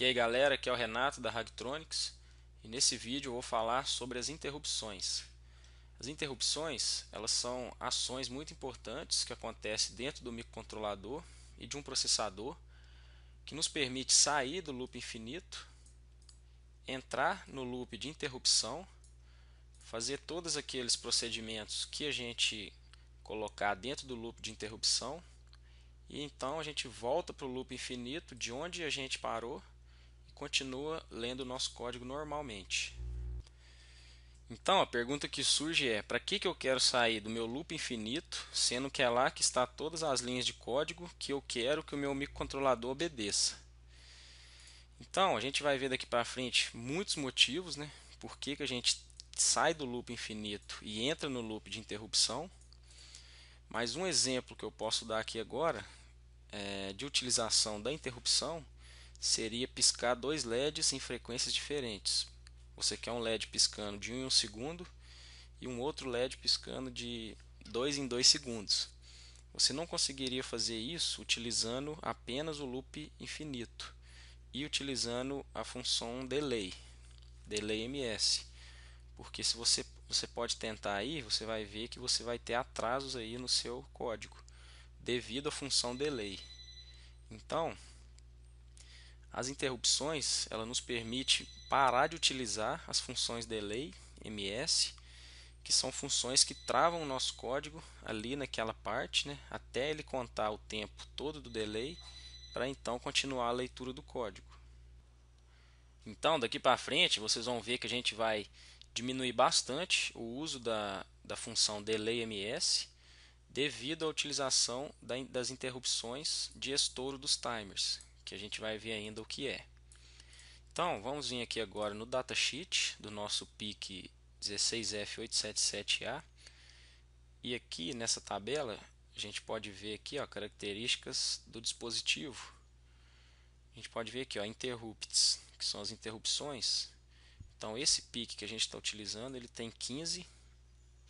E aí galera, aqui é o Renato da Hagtronics e nesse vídeo eu vou falar sobre as interrupções. As interrupções, elas são ações muito importantes que acontecem dentro do microcontrolador e de um processador que nos permite sair do loop infinito, entrar no loop de interrupção, fazer todos aqueles procedimentos que a gente colocar dentro do loop de interrupção e então a gente volta para o loop infinito de onde a gente parou e continua lendo o nosso código normalmente. Então a pergunta que surge é: para que eu quero sair do meu loop infinito, sendo que é lá que está todas as linhas de código que eu quero que o meu microcontrolador obedeça? Então a gente vai ver daqui para frente muitos motivos, né? Por que a gente sai do loop infinito e entra no loop de interrupção. Mas um exemplo que eu posso dar aqui agora de utilização da interrupção seria piscar dois LEDs em frequências diferentes. Você quer um LED piscando de 1 em 1 segundo e um outro LED piscando de 2 em 2 segundos. Você não conseguiria fazer isso utilizando apenas o loop infinito e utilizando a função delay, delay ms. Porque se você pode tentar aí, você vai ver que você vai ter atrasos aí no seu código devido à função delay. Então, as interrupções, ela nos permite parar de utilizar as funções delay, ms, que são funções que travam o nosso código ali naquela parte, né, até ele contar o tempo todo do delay, para então continuar a leitura do código. Então, daqui para frente, vocês vão ver que a gente vai diminuir bastante o uso da função delay ms devido à utilização das interrupções de estouro dos timers, que a gente vai ver ainda o que é. Então, vamos vir aqui agora no datasheet do nosso PIC 16F877A e aqui nessa tabela a gente pode ver aqui, ó, características do dispositivo. A gente pode ver aqui, ó, interrupts, que são as interrupções. Então esse PIC que a gente está utilizando, ele tem 15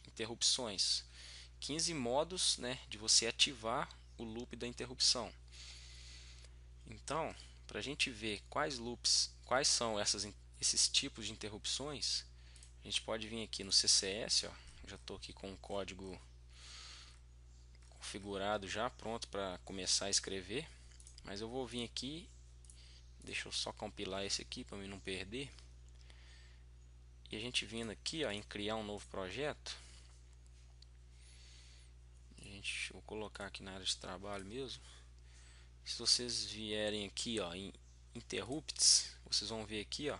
interrupções, 15 modos, né, de você ativar o loop da interrupção. Então, para a gente ver quais loops, quais são esses tipos de interrupções, a gente pode vir aqui no CCS, ó, já estou aqui com o código configurado já, pronto para começar a escrever, mas eu vou vir aqui, deixa eu só compilar esse aqui para mim não perder, e a gente vindo aqui, ó, em criar um novo projeto, vou colocar aqui na área de trabalho mesmo. Se vocês vierem aqui, ó, em interrupts, vocês vão ver aqui, ó,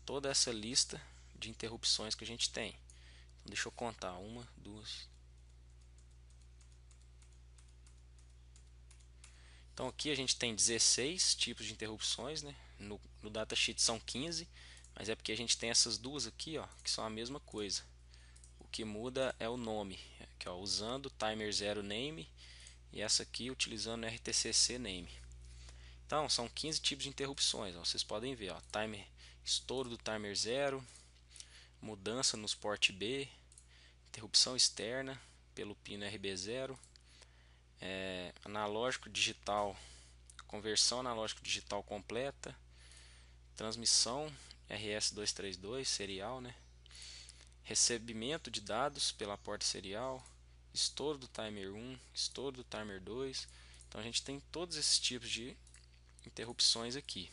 toda essa lista de interrupções que a gente tem. Então, deixa eu contar: uma, duas. Então aqui a gente tem 16 tipos de interrupções, né? No datasheet são 15, mas é porque a gente tem essas duas aqui, ó, que são a mesma coisa. O que muda é o nome, que ó, usando timer 0 name e essa aqui utilizando RTCC name. Então são 15 tipos de interrupções, ó, vocês podem ver, ó, timer, estouro do timer 0, mudança nos port B, interrupção externa pelo pino RB0, analógico digital, conversão analógico digital completa, transmissão RS232 serial, né? Recebimento de dados pela porta serial, estouro do timer 1, estouro do timer 2. Então a gente tem todos esses tipos de interrupções aqui.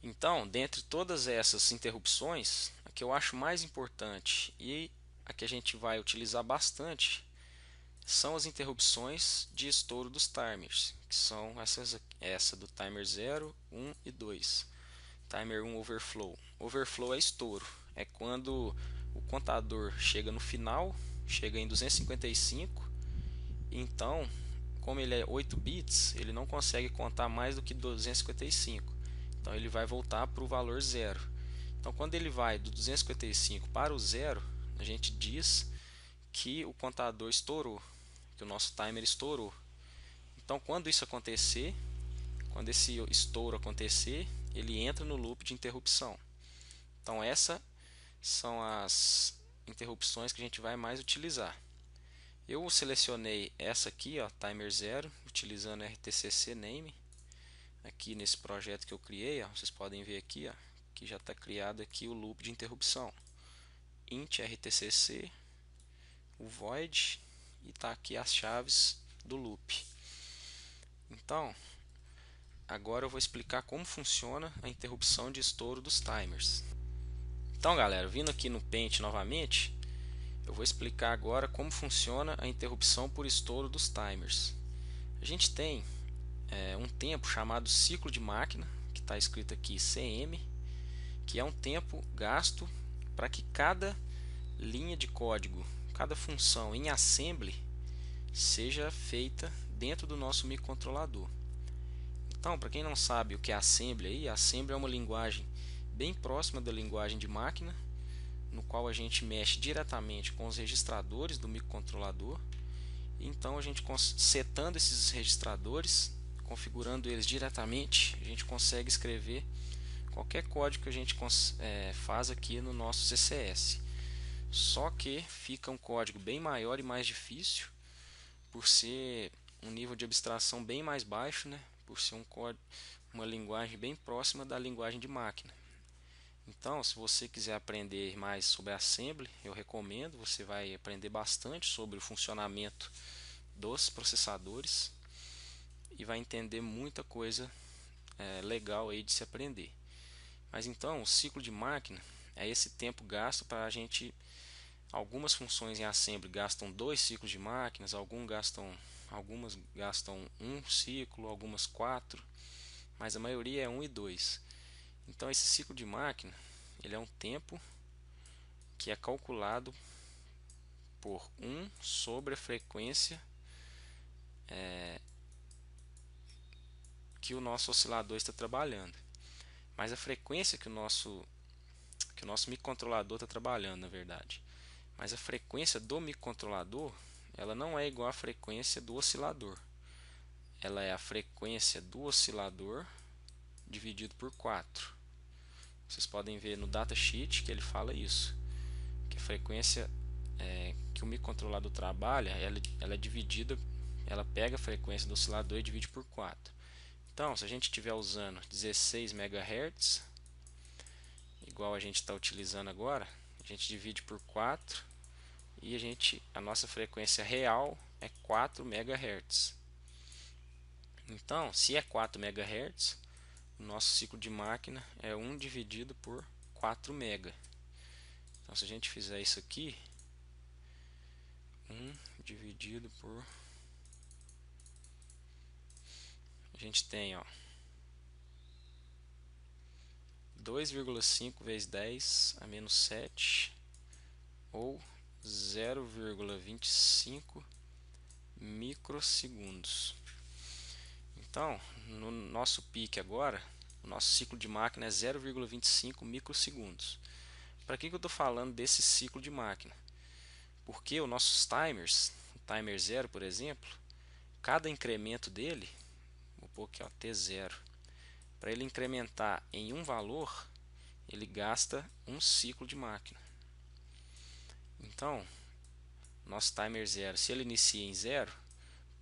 Então, dentre todas essas interrupções, a que eu acho mais importante e a que a gente vai utilizar bastante são as interrupções de estouro dos timers, que são essa do timer 0, 1 e 2. Timer 1 overflow. Overflow é estouro, é quando o contador chega no final, chega em 255, e então, como ele é 8 bits, ele não consegue contar mais do que 255. Então ele vai voltar para o valor zero. Então quando ele vai do 255 para o zero, a gente diz que o contador estourou, que o nosso timer estourou. Então quando isso acontecer, quando esse estouro acontecer, ele entra no loop de interrupção. Então essas são as interrupções que a gente vai mais utilizar. Eu selecionei essa aqui, ó, timer 0, utilizando RTCC name. aqui nesse projeto que eu criei, ó, vocês podem ver aqui, ó, que já está criado aqui o loop de interrupção. Int RTCC, o void, e está aqui as chaves do loop. Então, agora eu vou explicar como funciona a interrupção de estouro dos timers. Então, galera, vindo aqui no Paint novamente, eu vou explicar agora como funciona a interrupção por estouro dos timers. A gente tem um tempo chamado ciclo de máquina, que está escrito aqui CM, que é um tempo gasto para que cada linha de código, cada função em assembly seja feita dentro do nosso microcontrolador. Então, para quem não sabe o que é assembly, assembly é uma linguagem bem próxima da linguagem de máquina, no qual a gente mexe diretamente com os registradores do microcontrolador. Então, a gente setando esses registradores, configurando eles diretamente, a gente consegue escrever qualquer código que a gente faz aqui no nosso CCS. Só que fica um código bem maior e mais difícil, por ser um nível de abstração bem mais baixo, né? Por ser uma linguagem bem próxima da linguagem de máquina. Então, se você quiser aprender mais sobre Assembly, eu recomendo. Você vai aprender bastante sobre o funcionamento dos processadores e vai entender muita coisa legal aí de se aprender. Mas então, o ciclo de máquina é esse tempo gasto para a gente. Algumas funções em Assembly gastam 2 ciclos de máquinas, algumas gastam 1 ciclo, algumas 4, mas a maioria é 1 e 2. Então esse ciclo de máquina, ele é um tempo que é calculado por 1 sobre a frequência que o nosso oscilador está trabalhando. Mas a frequência que o nosso microcontrolador está trabalhando, na verdade. Mas a frequência do microcontrolador, ela não é igual à frequência do oscilador. Ela é a frequência do oscilador dividido por 4. Vocês podem ver no datasheet que ele fala isso, que a frequência que o microcontrolador trabalha, ela é dividida, ela pega a frequência do oscilador e divide por 4. Então, se a gente estiver usando 16 MHz, igual a gente está utilizando agora, a gente divide por 4 e a nossa frequência real é 4 MHz. Então, se é 4 MHz, o nosso ciclo de máquina é 1 dividido por 4 MB. Então, se a gente fizer isso aqui, 1 dividido por... A gente tem 2,5 vezes 10 a menos 7, ou 0,25 microsegundos. Então, no nosso pique agora, o nosso ciclo de máquina é 0,25 microsegundos. Para que eu estou falando desse ciclo de máquina? Porque os nossos timers, o timer 0, por exemplo, cada incremento dele, vou pôr aqui T0, para ele incrementar em um valor, ele gasta um ciclo de máquina. Então, nosso timer 0, se ele inicia em 0,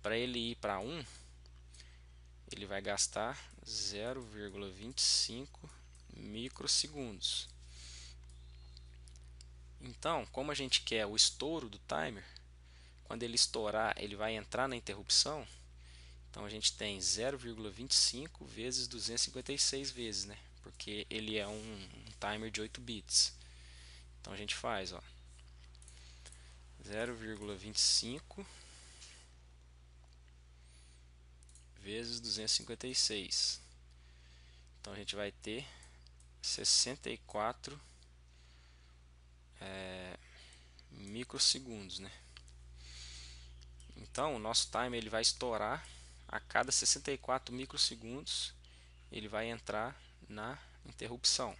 para ele ir para 1, ele vai gastar 0,25 microsegundos. Então, como a gente quer o estouro do timer, quando ele estourar, ele vai entrar na interrupção. Então a gente tem 0,25 vezes 256 vezes, né? Porque ele é um timer de 8 bits. Então a gente faz 0,25 vezes 256. Então a gente vai ter 64 microsegundos, né? Então o nosso timer ele vai estourar a cada 64 microsegundos, ele vai entrar na interrupção.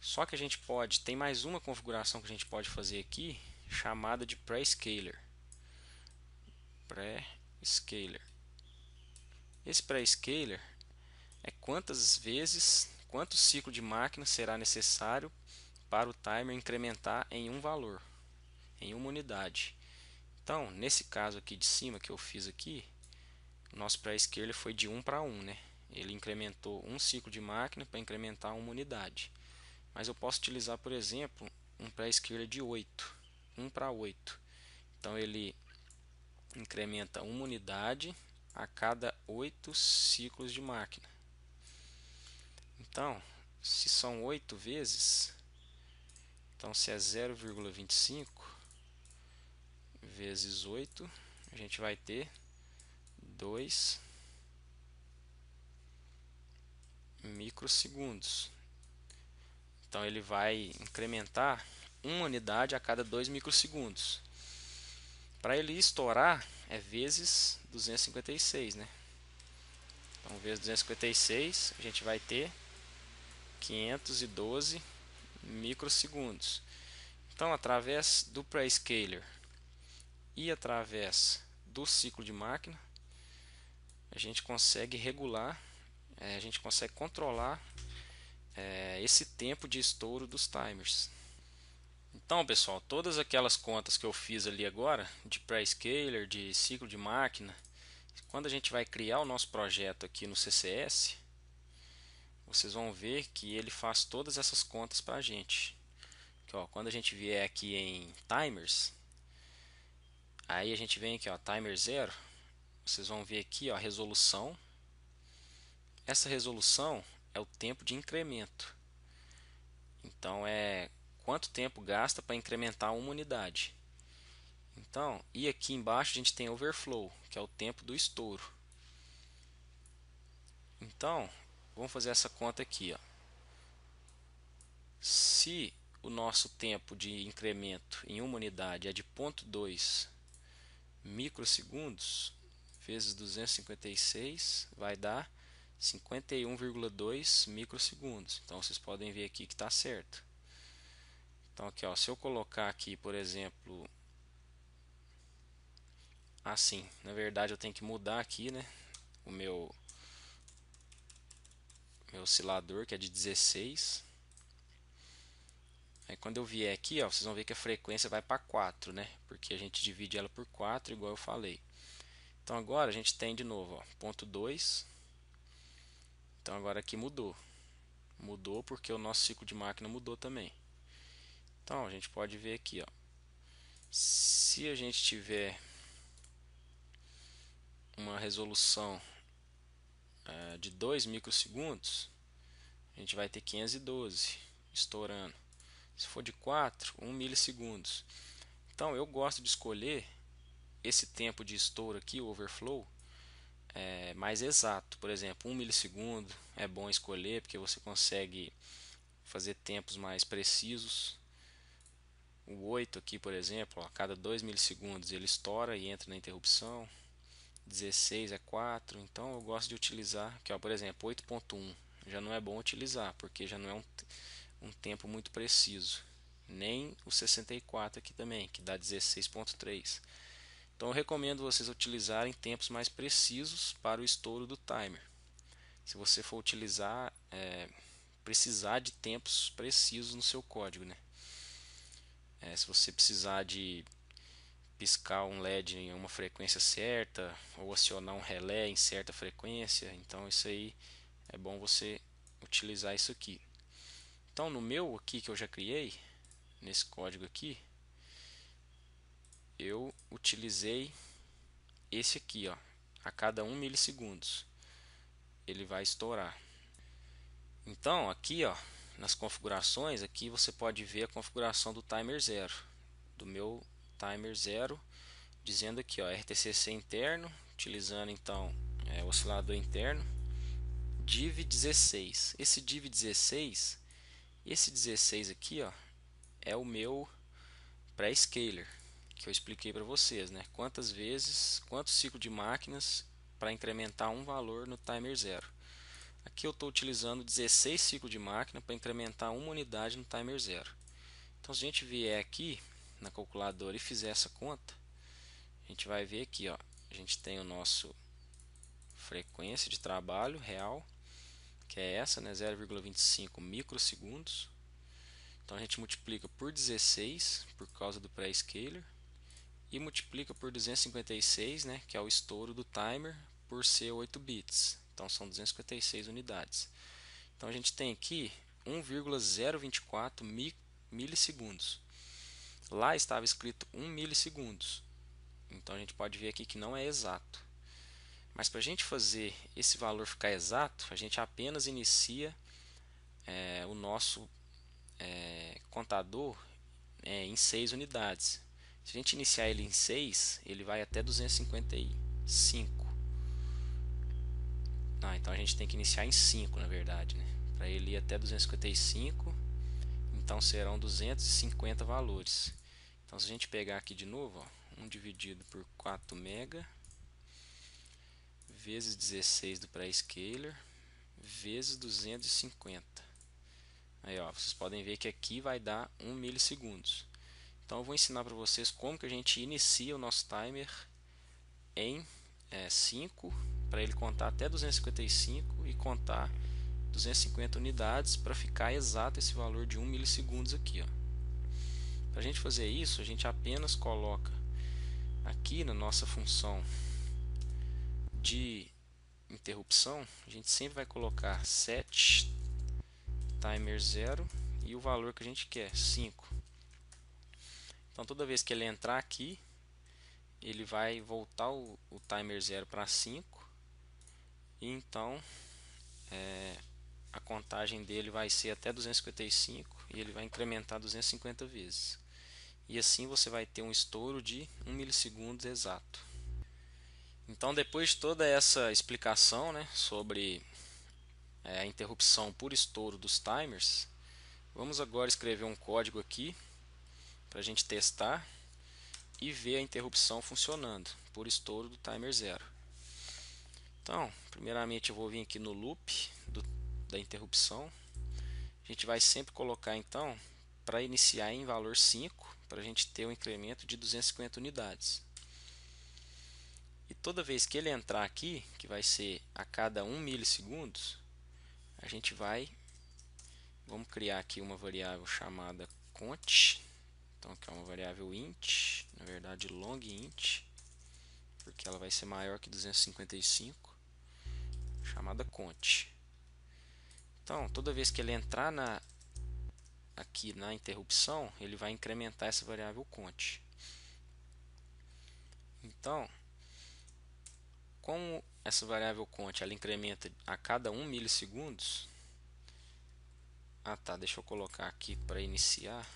Só que a gente tem mais uma configuração que a gente pode fazer aqui, chamada de pré-scaler. Esse pré-scaler é quanto ciclo de máquina será necessário para o timer incrementar em um valor, em uma unidade. Então, nesse caso aqui de cima que eu fiz aqui, o nosso pré-scaler foi de 1 para 1, né? ele incrementou um ciclo de máquina para incrementar uma unidade. Mas eu posso utilizar, por exemplo, um pré-scaler de 8, 1 para 8. Então ele incrementa uma unidade a cada 8 ciclos de máquina. Então, se são 8 vezes, então se é 0,25 vezes 8, a gente vai ter 2 microsegundos. Então ele vai incrementar uma unidade a cada 2 microsegundos. Para ele estourar é vezes 256, né? Então vezes 256 a gente vai ter 512 microsegundos. Então através do pré-scaler e através do ciclo de máquina a gente consegue regular, a gente consegue controlar esse tempo de estouro dos timers. Então, pessoal, todas aquelas contas que eu fiz ali agora, de pré-scaler, de ciclo de máquina, quando a gente vai criar o nosso projeto aqui no CCS, vocês vão ver que ele faz todas essas contas para a gente. Que, ó, quando a gente vier aqui em timers, aí a gente vem aqui, ó, timer 0, vocês vão ver aqui, ó, a resolução. Essa resolução é o tempo de incremento. Então é quanto tempo gasta para incrementar uma unidade. Então, e aqui embaixo a gente tem overflow, que é o tempo do estouro. Então, vamos fazer essa conta aqui, ó. Se o nosso tempo de incremento em uma unidade é de 0,2 microsegundos, vezes 256 vai dar 51,2 microsegundos. Então vocês podem ver aqui que está certo. Então aqui, ó, se eu colocar aqui, por exemplo, assim, na verdade eu tenho que mudar aqui, né, o meu oscilador, que é de 16. Aí quando eu vier aqui, ó, vocês vão ver que a frequência vai para 4, né? Porque a gente divide ela por 4, igual eu falei. Então agora a gente tem de novo, ó, 0,2. Então agora aqui mudou. Mudou porque o nosso ciclo de máquina mudou também. Então a gente pode ver aqui, ó. Se a gente tiver uma resolução de 2 microsegundos, a gente vai ter 512 estourando. Se for de 4, 1 milissegundos. Então eu gosto de escolher esse tempo de estouro aqui, o overflow, mais exato. Por exemplo, 1 milissegundo é bom escolher porque você consegue fazer tempos mais precisos. O 8 aqui, por exemplo, ó, a cada 2 milissegundos ele estoura e entra na interrupção. 16 é 4, então eu gosto de utilizar aqui, ó, por exemplo, 8.1 já não é bom utilizar porque já não é um tempo muito preciso. Nem o 64 aqui também, que dá 16.3. Então eu recomendo vocês utilizarem tempos mais precisos para o estouro do timer. Se você for utilizar, precisar de tempos precisos no seu código, né? Se você precisar de piscar um LED em uma frequência certa ou acionar um relé em certa frequência, então isso aí é bom você utilizar isso aqui. Então no meu aqui que eu já criei, nesse código aqui, eu utilizei esse aqui, ó, a cada 1 milissegundos ele vai estourar. Então aqui, ó, nas configurações, aqui você pode ver a configuração do timer 0, do meu timer 0, dizendo aqui, ó, RTCC interno, utilizando então o oscilador interno, div 16. Esse div 16, esse 16 aqui, ó, é o meu pré-scaler que eu expliquei para vocês, né? Quantas vezes, quanto ciclo de máquinas para incrementar um valor no timer 0. Aqui eu estou utilizando 16 ciclos de máquina para incrementar uma unidade no timer 0. Então, se a gente vier aqui na calculadora e fizer essa conta, a gente vai ver aqui, ó, a gente tem o nosso frequência de trabalho real, que é essa, né, 0,25 microsegundos. Então a gente multiplica por 16 por causa do pré-scaler e multiplica por 256, né, que é o estouro do timer, por ser 8 bits, Então são 256 unidades. Então a gente tem aqui 1,024 milissegundos. Lá estava escrito 1 milissegundos. Então a gente pode ver aqui que não é exato. Mas para a gente fazer esse valor ficar exato, a gente apenas inicia o nosso contador em 6 unidades. Se a gente iniciar ele em 6, ele vai até 255. Então a gente tem que iniciar em 5, na verdade, né? Para ele ir até 255, então serão 250 valores. Então se a gente pegar aqui de novo, ó, 1 dividido por 4 mega vezes 16 do pré-scaler vezes 250. Aí, ó, vocês podem ver que aqui vai dar 1 milissegundos. Então eu vou ensinar para vocês como que a gente inicia o nosso timer em 5, para ele contar até 255 e contar 250 unidades para ficar exato esse valor de 1 milissegundos aqui. Para a gente fazer isso, a gente apenas coloca aqui na nossa função de interrupção, a gente sempre vai colocar set timer 0 e o valor que a gente quer, 5. Então toda vez que ele entrar aqui, ele vai voltar o timer 0 para 5 e então a contagem dele vai ser até 255 e ele vai incrementar 250 vezes. E assim você vai ter um estouro de 1 milissegundo exato. Então depois de toda essa explicação, né, sobre a interrupção por estouro dos timers, vamos agora escrever um código aqui para a gente testar e ver a interrupção funcionando por estouro do timer 0. Então, primeiramente eu vou vir aqui no loop da interrupção. A gente vai sempre colocar então para iniciar em valor 5, para a gente ter um incremento de 250 unidades. E toda vez que ele entrar aqui, que vai ser a cada 1 milissegundos, a gente vamos criar aqui uma variável chamada cont. Então aqui é uma variável int, na verdade long int, porque ela vai ser maior que 255, chamada cont. Então toda vez que ele entrar aqui na interrupção, ele vai incrementar essa variável cont. Então, como essa variável cont ela incrementa a cada 1 milissegundos, deixa eu colocar aqui para iniciar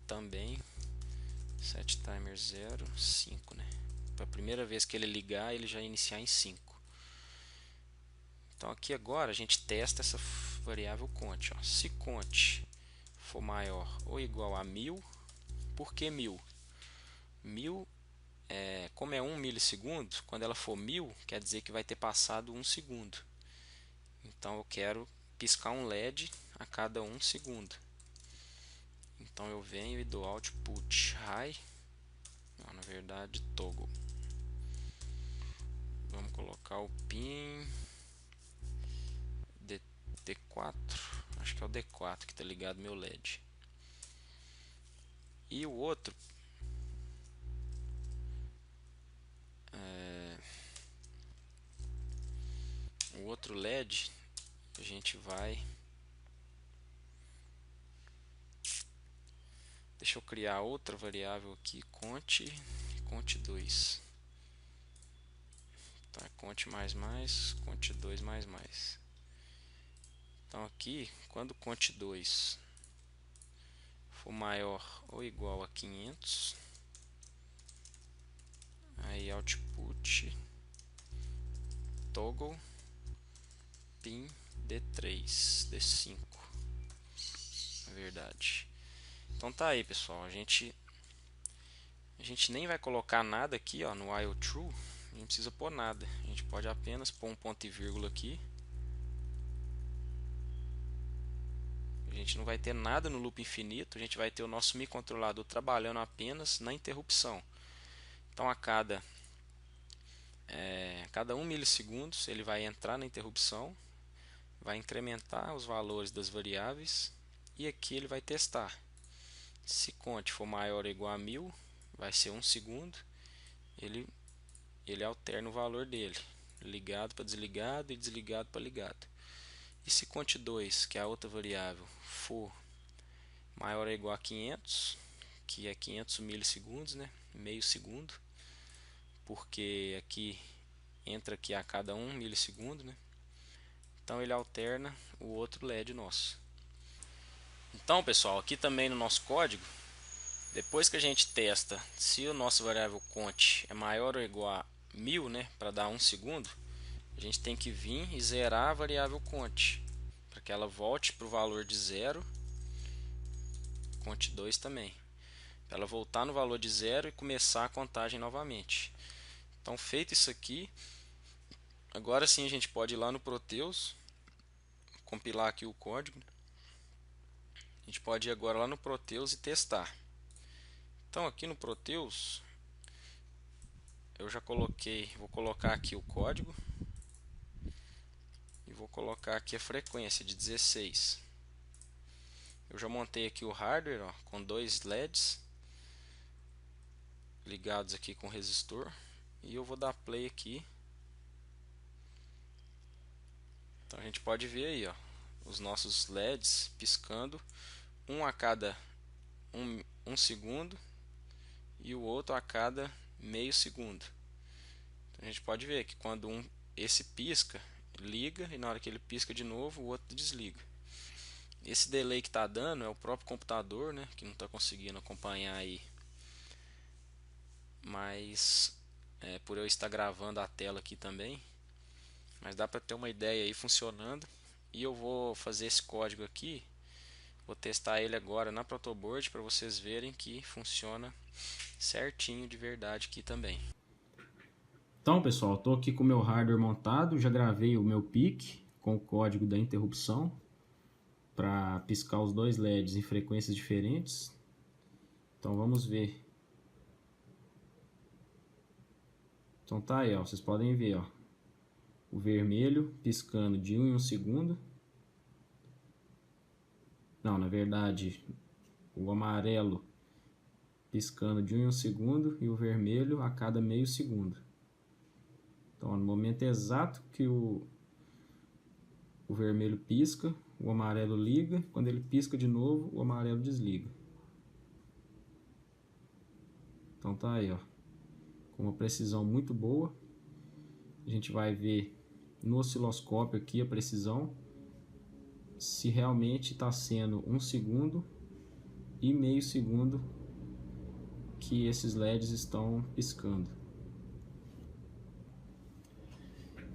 também set timer 0, 5, né? Para a primeira vez que ele ligar, ele já iniciar em 5. Então aqui agora a gente testa essa variável cont. Se cont for maior ou igual a 1000, por que 1000? 1000, como é 1 milissegundo, quando ela for 1000, quer dizer que vai ter passado 1 segundo. Então eu quero piscar um LED a cada 1 segundo. Então eu venho e dou output high, na verdade toggle. Vamos colocar o pin D4, acho que é o D4 que está ligado meu LED. E o outro LED a gente vai, deixa eu criar outra variável aqui, cont2. Tá, cont++, cont2++. Então aqui, quando cont2 for maior ou igual a 500, aí output toggle pin D3, D5, na verdade. Então tá aí, pessoal, a gente nem vai colocar nada aqui, no while true, não precisa pôr nada, a gente pode apenas pôr um ponto e vírgula aqui. A gente não vai ter nada no loop infinito, a gente vai ter o nosso microcontrolador trabalhando apenas na interrupção. Então a cada 1 milissegundos ele vai entrar na interrupção, vai incrementar os valores das variáveis e aqui ele vai testar. Se cont for maior ou igual a 1000, vai ser 1 segundo, ele alterna o valor dele. ligado para desligado e desligado para ligado. E se cont 2, que é a outra variável, for maior ou igual a 500, que é 500 milissegundos, né? Meio segundo, porque aqui entra aqui a cada 1 milissegundo, né? Então ele alterna o outro LED nosso. Então, pessoal, aqui também no nosso código, depois que a gente testa se o nosso variável cont é maior ou igual a 1000, né, para dar 1 segundo, a gente tem que vir e zerar a variável cont, para que ela volte para o valor de 0, cont 2 também, para ela voltar no valor de 0 e começar a contagem novamente. Então, feito isso aqui, agora sim a gente pode ir lá no Proteus, compilar aqui o código. A gente pode ir agora lá no Proteus e testar. Então aqui no Proteus eu já coloquei, vou colocar aqui o código e vou colocar aqui a frequência de 16. Eu já montei aqui o hardware, ó, com dois LEDs ligados aqui com resistor, e eu vou dar play aqui. Então a gente pode ver aí, ó, os nossos LEDs piscando, um a cada um segundo e o outro a cada meio segundo. Então, a gente pode ver que quando esse pisca, liga, e na hora que ele pisca de novo, o outro desliga. Esse delay que está dando é o próprio computador, né, que não está conseguindo acompanhar aí, mas por eu estar gravando a tela aqui também, mas dá para ter uma ideia aí funcionando. E eu vou fazer esse código aqui, vou testar ele agora na protoboard para vocês verem que funciona certinho de verdade aqui também. Então, pessoal, estou aqui com o meu hardware montado, já gravei o meu PIC com o código da interrupção para piscar os dois LEDs em frequências diferentes. Então vamos ver. Então tá aí, ó, vocês podem ver, ó, o vermelho piscando de 1 em 1 segundo. Não, na verdade, o amarelo piscando de 1 em 1 segundo e o vermelho a cada meio segundo. Então, no momento exato que o vermelho pisca, o amarelo liga. Quando ele pisca de novo, o amarelo desliga. Então tá aí, ó, com uma precisão muito boa. A gente vai ver no osciloscópio aqui a precisão, se realmente está sendo 1 segundo e meio segundo que esses LEDs estão piscando.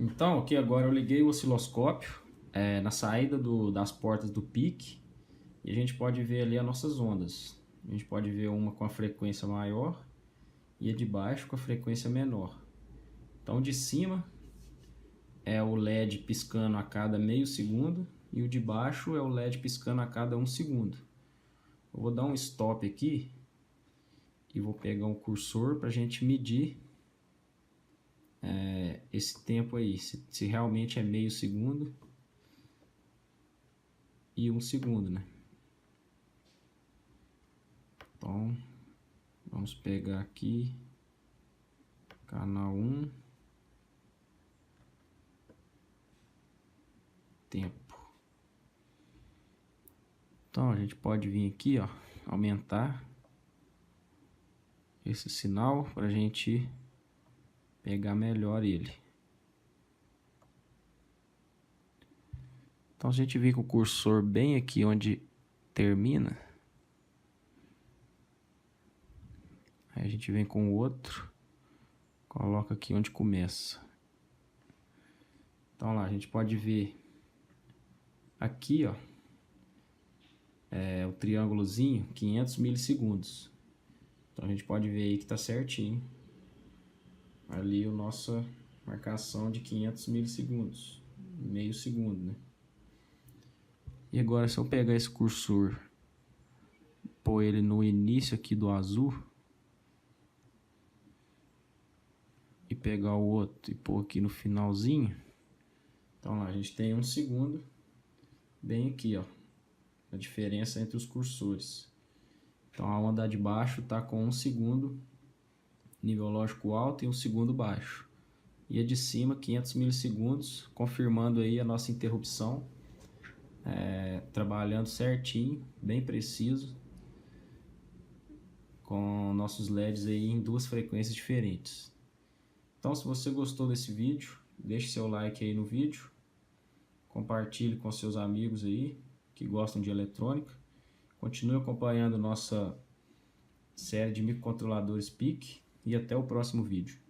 Então aqui agora eu liguei o osciloscópio na saída das portas do PIC, e a gente pode ver ali as nossas ondas. A gente pode ver uma com a frequência maior e a de baixo com a frequência menor. Então de cima é o LED piscando a cada meio segundo e o de baixo é o LED piscando a cada 1 segundo. Eu vou dar um stop aqui e vou pegar um cursor para a gente medir esse tempo aí, se realmente é meio segundo e 1 segundo, né? Então vamos pegar aqui canal 1, tempo. Então a gente pode vir aqui, ó, aumentar esse sinal para a gente pegar melhor ele. Então, se a gente vir com o cursor bem aqui onde termina, aí a gente vem com o outro, coloca aqui onde começa. Então lá, a gente pode ver aqui, ó, o triângulozinho, 500 milissegundos. Então a gente pode ver aí que tá certinho ali a nossa marcação de 500 milissegundos, meio segundo, né? E agora, se eu pegar esse cursor, pôr ele no início aqui do azul, e pegar o outro e pôr aqui no finalzinho, então lá a gente tem 1 segundo bem aqui, ó, a diferença entre os cursores. Então a onda de baixo está com 1 segundo nível lógico alto e 1 segundo baixo, e a de cima 500 milissegundos, confirmando aí a nossa interrupção, trabalhando certinho, bem preciso, com nossos LEDs aí em duas frequências diferentes. Então, se você gostou desse vídeo, deixe seu like aí no vídeo, compartilhe com seus amigos aí que gostam de eletrônica, continue acompanhando nossa série de microcontroladores PIC e até o próximo vídeo.